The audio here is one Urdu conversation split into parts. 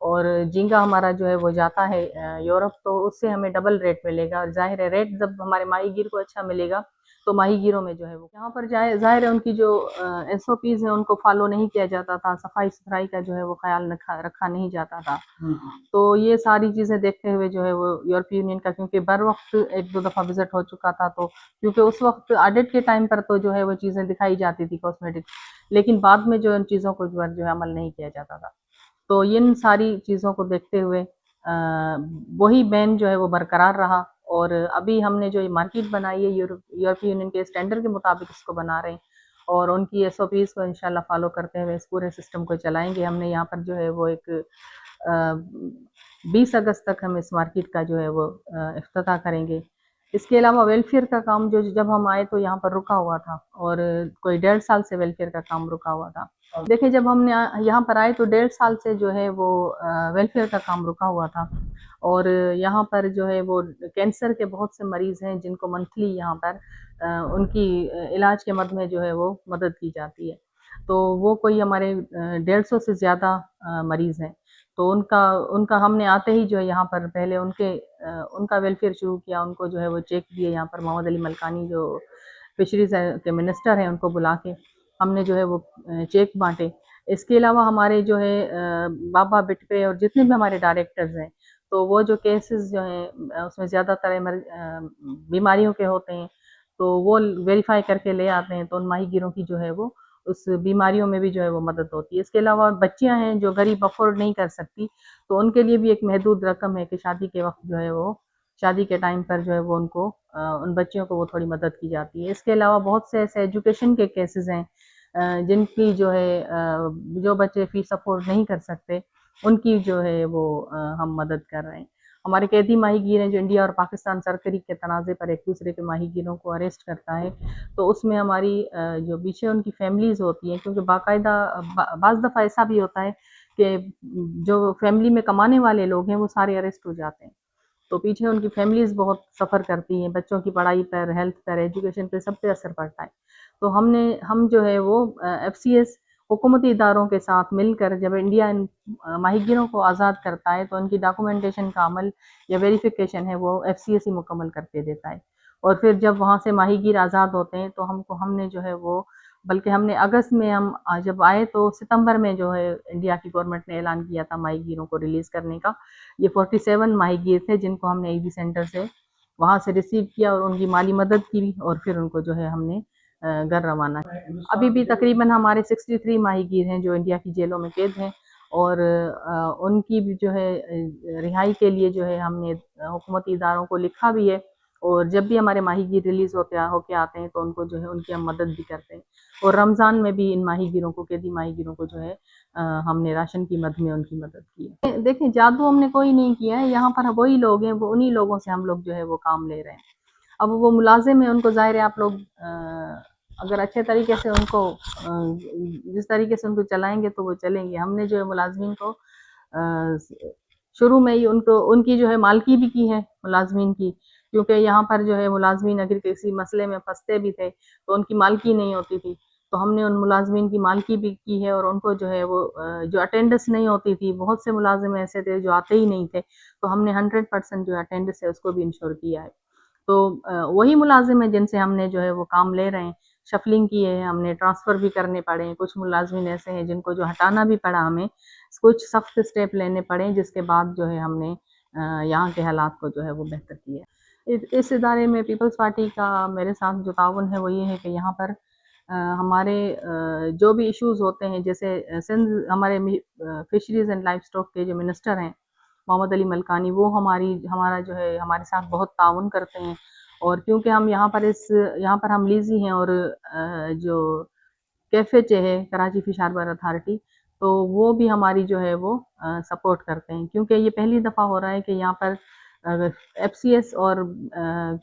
اور جھینگا ہمارا جو ہے وہ جاتا ہے یورپ، تو اس سے ہمیں ڈبل ریٹ ملے گا، اور ظاہر ہے ریٹ جب ہمارے ماہی گیر کو اچھا ملے گا تو ماہی گیروں میں جو ہے وہ یہاں پر جائے، ظاہر ہے ان کی جو ایس او پیز ہیں ان کو فالو نہیں کیا جاتا تھا، صفائی ستھرائی کا جو ہے وہ خیال رکھا نہیں جاتا تھا. تو یہ ساری چیزیں دیکھتے ہوئے جو ہے وہ یورپی یونین کا، کیونکہ بر وقت ایک دو دفعہ وزٹ ہو چکا تھا، تو کیونکہ اس وقت آڈٹ کے ٹائم پر تو جو ہے وہ چیزیں دکھائی جاتی تھی کاسمیٹک، لیکن بعد میں جو ان چیزوں کو جو ہے عمل نہیں کیا جاتا تھا. تو ان ساری چیزوں کو دیکھتے ہوئے وہی بین جو ہے وہ برقرار رہا، اور ابھی ہم نے جو یہ مارکیٹ بنائی ہے یورپی یونین کے اسٹینڈرڈ کے مطابق اس کو بنا رہے ہیں، اور ان کی ایس او پیز کو انشاءاللہ فالو کرتے ہوئے اس پورے سسٹم کو چلائیں گے. ہم نے یہاں پر جو ہے وہ ایک 20 اگست تک ہم اس مارکیٹ کا جو ہے وہ افتتاح کریں گے. اس کے علاوہ ویلفیئر کا کام جو جب ہم آئے تو یہاں پر رکا ہوا تھا، اور کوئی 1.5 سال سے ویلفیئر کا کام رکا ہوا تھا. دیکھیں جب ہم نے یہاں پر آئے تو 1.5 سال سے جو ہے وہ ویلفیئر کا کام رکا ہوا تھا، اور یہاں پر جو ہے وہ کینسر کے بہت سے مریض ہیں جن کو منتھلی یہاں پر ان کی علاج کے مد میں جو ہے وہ مدد کی جاتی ہے. تو وہ کوئی ہمارے 150 سے زیادہ مریض ہیں. تو ان کا ہم نے آتے ہی جو ہے یہاں پر پہلے ان کا ویلفیئر شروع کیا، ان کو جو ہے وہ چیک دیے. یہاں پر محمد علی ملکانی جو فشریز کے منسٹر ہیں ان کو بلا کے ہم نے جو ہے وہ چیک بانٹے. اس کے علاوہ ہمارے جو ہے بابا بٹپے اور جتنے بھی ہمارے ڈائریکٹرز ہیں، تو وہ جو کیسز جو ہیں اس میں زیادہ تر بیماریوں کے ہوتے ہیں، تو وہ ویریفائی کر کے لے آتے ہیں، تو ان ماہی گیروں کی جو ہے وہ اس بیماریوں میں بھی جو ہے وہ مدد ہوتی ہے. اس کے علاوہ بچیاں ہیں جو غریب افورڈ نہیں کر سکتی، تو ان کے لیے بھی ایک محدود رقم ہے کہ شادی کے وقت جو ہے وہ شادی کے ٹائم پر جو ہے وہ ان بچیوں کو وہ تھوڑی مدد کی جاتی ہے. اس کے علاوہ بہت سے ایسے ایجوکیشن کے کیسز ہیں جن کی جو ہے جو بچے فیس افورڈ نہیں کر سکتے، ان کی جو ہے وہ ہم مدد کر رہے ہیں. ہمارے قیدی ماہی گیر ہیں جو انڈیا اور پاکستان سرکری کے تنازع پر ایک دوسرے کے ماہی گیروں کو اریسٹ کرتا ہے، تو اس میں ہماری جو پیچھے ان کی فیملیز ہوتی ہیں، کیونکہ باقاعدہ بعض دفعہ ایسا بھی ہوتا ہے کہ جو فیملی میں کمانے والے لوگ ہیں وہ سارے اریسٹ ہو جاتے ہیں، تو پیچھے ان کی فیملیز بہت سفر کرتی ہیں، بچوں کی پڑھائی پر، ہیلتھ پر، ایجوکیشن پہ، سب پہ اثر پڑتا ہے. تو ہم جو ہے وہ ایف سی ایس حکومتی اداروں کے ساتھ مل کر جب انڈیا ان ماہی گیروں کو آزاد کرتا ہے تو ان کی ڈاکومنٹیشن کا عمل یا ویریفیکیشن ہے وہ ایف سی ایس ہی مکمل کر کے دیتا ہے. اور پھر جب وہاں سے ماہی گیر آزاد ہوتے ہیں تو ہم نے جو ہے وہ، بلکہ ہم نے اگست میں ہم جب آئے تو ستمبر میں جو ہے انڈیا کی گورنمنٹ نے اعلان کیا تھا ماہی گیروں کو ریلیز کرنے کا. یہ 47 ماہی گیر تھے جن کو ہم نے ای بی سینٹر سے وہاں سے ریسیو کیا اور ان کی مالی مدد کی، اور پھر ان کو جو ہے ہم نے گھر روانہ کیا. ابھی بھی تقریباً ہمارے 63 ماہی گیر ہیں جو انڈیا کی جیلوں میں قید ہیں، اور ان کی بھی جو ہے رہائی کے لیے جو ہے ہم نے حکومتی اداروں کو لکھا بھی ہے، اور جب بھی ہمارے ماہی گیر ریلیز ہو کے آتے ہیں تو ان کو جو ہے ان کی ہم مدد بھی کرتے ہیں. اور رمضان میں بھی ان ماہی گیروں کو، قیدی ماہی گیروں کو جو ہے ہم نے راشن کی مد میں ان کی مدد کی ہے. دیکھیں جادو ہم نے کوئی نہیں کیا ہے، یہاں پر وہی لوگ ہیں، وہ انہی لوگوں سے ہم لوگ جو ہے وہ کام لے رہے ہیں. اب وہ ملازم ہیں، ان کو ظاہر ہے آپ لوگ اگر اچھے طریقے سے ان کو جس طریقے سے ان کو چلائیں گے تو وہ چلیں گے. ہم نے جو ہے ملازمین کو شروع میں ہی ان کی جو ہے مالکی بھی کی ہے ملازمین کی، کیونکہ یہاں پر جو ہے ملازمین اگر کسی مسئلے میں پھنستے بھی تھے تو ان کی مالکی نہیں ہوتی تھی، تو ہم نے ان ملازمین کی مالکی بھی کی ہے. اور ان کو جو ہے وہ جو اٹینڈنس نہیں ہوتی تھی، بہت سے ملازم ایسے تھے جو آتے ہی نہیں تھے، تو ہم نے 100% جو اٹینڈنس ہے اس کو بھی انشور کیا ہے. تو وہی ملازم ہیں جن سے ہم نے جو ہے وہ کام لے رہے ہیں. شفلنگ کی ہے، ہم نے ٹرانسفر بھی کرنے پڑے ہیں، کچھ ملازمین ایسے ہیں جن کو جو ہٹانا بھی پڑا، ہمیں کچھ سخت اسٹیپ لینے پڑے، جس کے بعد جو ہے ہم نے یہاں کے حالات کو جو ہے وہ بہتر کیا. اس ادارے میں پیپلز پارٹی کا میرے ساتھ جو تعاون ہے وہ یہ ہے کہ یہاں پر ہمارے جو بھی ایشوز ہوتے ہیں، جیسے سندھ ہمارے فشریز اینڈ لائف اسٹاک کے جو منسٹر ہیں محمد علی ملکانی، وہ ہمارا جو ہے ہمارے ساتھ بہت تعاون کرتے ہیں. اور کیونکہ ہم یہاں پر ہم لیزی ہیں، اور جو کیفے ہے کراچی فش ہاربر اتھارٹی، تو وہ بھی ہماری جو ہے وہ سپورٹ کرتے ہیں، کیونکہ یہ پہلی دفعہ ہو رہا ہے کہ یہاں پر ایف سی ایس اور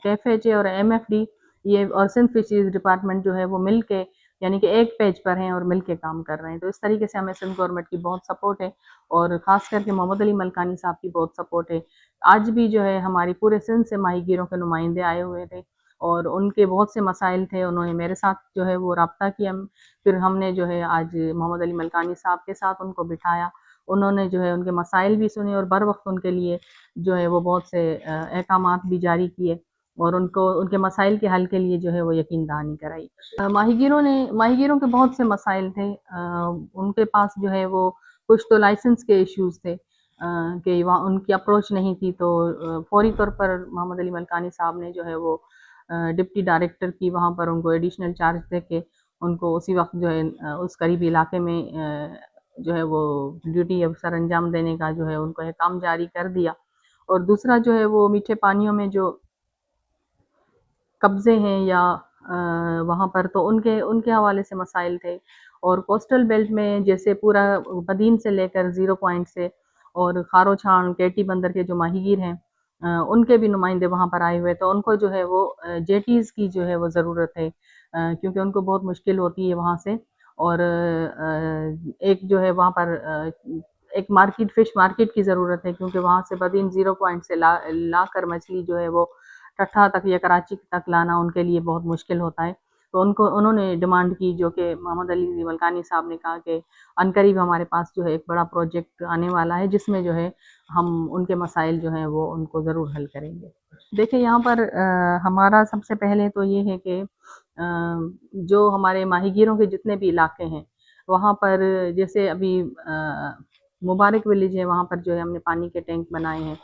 کیفے اور ایم ایف ڈی یہ اور سندھ فشریز ڈپارٹمنٹ جو ہے وہ مل کے، یعنی کہ ایک پیج پر ہیں اور مل کے کام کر رہے ہیں. تو اس طریقے سے ہمیں سندھ گورنمنٹ کی بہت سپورٹ ہے، اور خاص کر کے محمد علی ملکانی صاحب کی بہت سپورٹ ہے. آج بھی جو ہے ہماری پورے سندھ سے ماہی گیروں کے نمائندے آئے ہوئے تھے، اور ان کے بہت سے مسائل تھے، انہوں نے میرے ساتھ جو ہے وہ رابطہ کیا. پھر ہم نے جو ہے آج محمد علی ملکانی صاحب کے ساتھ ان کو بٹھایا، انہوں نے جو ہے ان کے مسائل بھی سنے اور بر وقت ان کے لیے جو ہے وہ بہت سے احکامات بھی جاری کیے اور ان کو ان کے مسائل کے حل کے لیے جو ہے وہ یقین دہانی کرائی۔ ماہی گیروں کے بہت سے مسائل تھے، ان کے پاس جو ہے وہ کچھ تو لائسنس کے ایشوز تھے کہ وہاں ان کی اپروچ نہیں تھی، تو فوری طور پر محمد علی ملکانی صاحب نے جو ہے وہ ڈپٹی ڈائریکٹر کی وہاں پر ان کو ایڈیشنل چارج دے کے ان کو اسی وقت جو ہے اس قریبی علاقے میں جو ہے وہ ڈیوٹی سر انجام دینے کا جو ہے ان کو احکام جاری کر دیا۔ اور دوسرا جو ہے وہ میٹھے پانیوں میں جو قبضے ہیں یا وہاں پر تو ان کے حوالے سے مسائل تھے، اور کوسٹل بیلٹ میں جیسے پورا بدین سے لے کر 0 پوائنٹ سے اور خارو چھان کیٹی بندر کے جو ماہی گیر ہیں ان کے بھی نمائندے وہاں پر آئے ہوئے، تو ان کو جو ہے وہ جیٹیز کی جو ہے وہ ضرورت ہے کیونکہ ان کو بہت مشکل ہوتی ہے وہاں سے، اور ایک جو ہے وہاں پر ایک مارکیٹ فش مارکیٹ کی ضرورت ہے کیونکہ وہاں سے بدین 0 پوائنٹ سے لا کر مچھلی جو ہے وہ ٹٹھا تک یا کراچی تک لانا ان کے لیے بہت مشکل ہوتا ہے، تو انہوں نے ڈیمانڈ کی، جو کہ محمد علی ملکانی صاحب نے کہا کہ عنقریب ہمارے پاس جو ہے ایک بڑا پروجیکٹ آنے والا ہے جس میں جو ہے ہم ان کے مسائل جو ہیں وہ ان کو ضرور حل کریں گے۔ دیکھیں یہاں پر ہمارا سب سے پہلے تو یہ ہے کہ جو ہمارے ماہی گیروں کے جتنے بھی علاقے ہیں وہاں پر جیسے ابھی مبارک ولیج ہے، وہاں پر جو ہے ہم نے پانی کے ٹینک بنائے ہیں،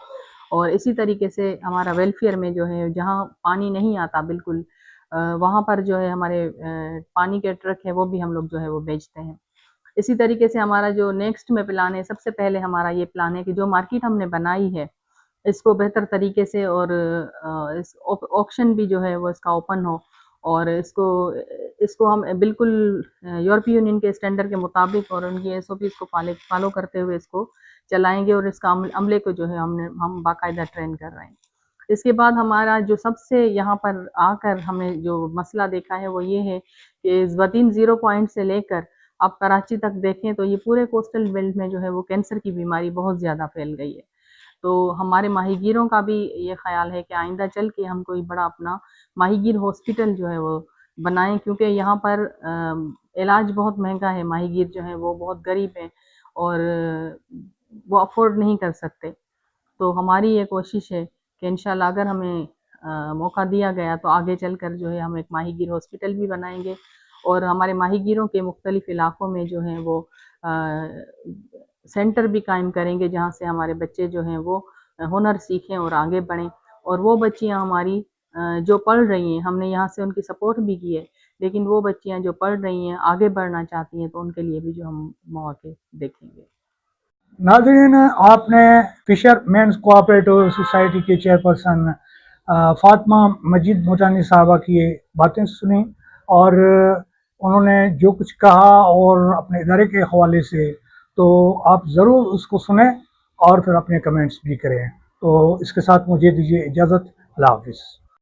اور اسی طریقے سے ہمارا ویلفیئر میں جو ہے جہاں پانی نہیں آتا بالکل وہاں پر جو ہے ہمارے پانی کے ٹرک ہے وہ بھی ہم لوگ جو ہے وہ بیچتے ہیں۔ اسی طریقے سے ہمارا جو نیکسٹ میں پلان ہے، سب سے پہلے ہمارا یہ پلان ہے کہ جو مارکیٹ ہم نے بنائی ہے اس کو بہتر طریقے سے اور اس آکشن بھی جو ہے وہ اس کا اوپن ہو، اور اس کو ہم بالکل یورپی یونین کے اسٹینڈرڈ کے مطابق اور ان کی SOPs کو فالو کرتے ہوئے اس کو چلائیں گے، اور اس کا عملے کو جو ہے ہم باقاعدہ ٹرین کر رہے ہیں۔ اس کے بعد ہمارا جو سب سے یہاں پر آ کر ہمیں جو مسئلہ دیکھا ہے وہ یہ ہے کہ بدین 0 پوائنٹ سے لے کر آپ کراچی تک دیکھیں تو یہ پورے کوسٹل بیلٹ میں جو ہے وہ کینسر کی بیماری بہت زیادہ پھیل گئی ہے، تو ہمارے ماہی گیروں کا بھی یہ خیال ہے کہ آئندہ چل کے ہم کوئی بڑا اپنا ماہی گیر ہاسپٹل جو ہے وہ بنائیں، کیونکہ یہاں پر علاج بہت مہنگا ہے، ماہی گیر جو ہیں وہ بہت غریب ہیں اور وہ افورڈ نہیں کر سکتے، تو ہماری یہ کوشش ہے کہ انشاءاللہ اگر ہمیں موقع دیا گیا تو آگے چل کر جو ہے ہم ایک ماہی گیر ہاسپٹل بھی بنائیں گے، اور ہمارے ماہی گیروں کے مختلف علاقوں میں جو ہیں وہ سینٹر بھی قائم کریں گے جہاں سے ہمارے بچے جو ہیں وہ ہنر سیکھیں اور آگے بڑھیں، اور وہ بچیاں ہماری جو پڑھ رہی ہیں ہم نے یہاں سے ان کی سپورٹ بھی کی ہے، لیکن وہ بچیاں جو پڑھ رہی ہیں آگے بڑھنا چاہتی ہیں تو ان کے لیے بھی جو ہم مواقع دیکھیں گے۔ ناظرین، آپ نے فشر مینز کوآپریٹو سوسائٹی کے چیئرپرسن فاطمہ مجید بھوٹانی صاحبہ کی باتیں سنی، اور انہوں نے جو کچھ کہا اور اپنے ادارے کے حوالے سے، تو آپ ضرور اس کو سنیں اور پھر اپنے کمنٹس بھی کریں۔ تو اس کے ساتھ مجھے دیجیے اجازت، اللہ حافظ۔